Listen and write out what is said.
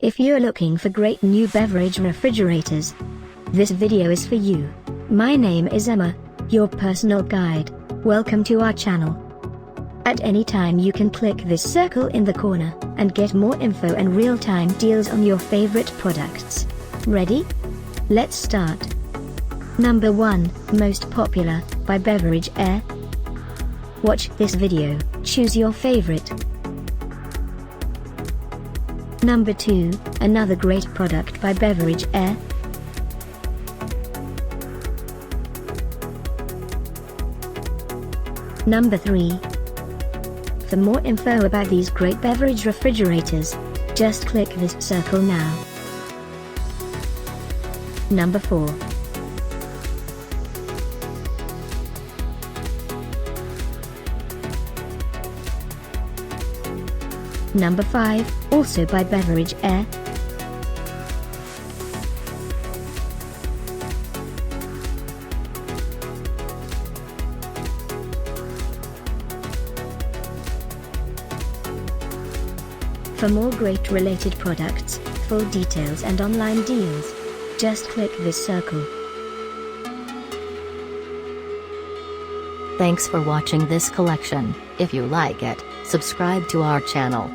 If you're looking for great new beverage refrigerators, this video is for you. My name is Emma, your personal guide. Welcome to our channel. At any time you can click this circle in the corner, and get more info and real-time deals on your favorite products. Ready? Let's start. Number 1, Most Popular, by Beverage-Air. Watch this video, choose your favorite. Number 2, another great product by Beverage-Air. Number 3. For more info about these great beverage refrigerators, just click this circle now. Number 4. Number 5, also by Beverage-Air. For more great related products, full details and online deals, just click this circle. Thanks for watching this collection. If you like it, subscribe to our channel.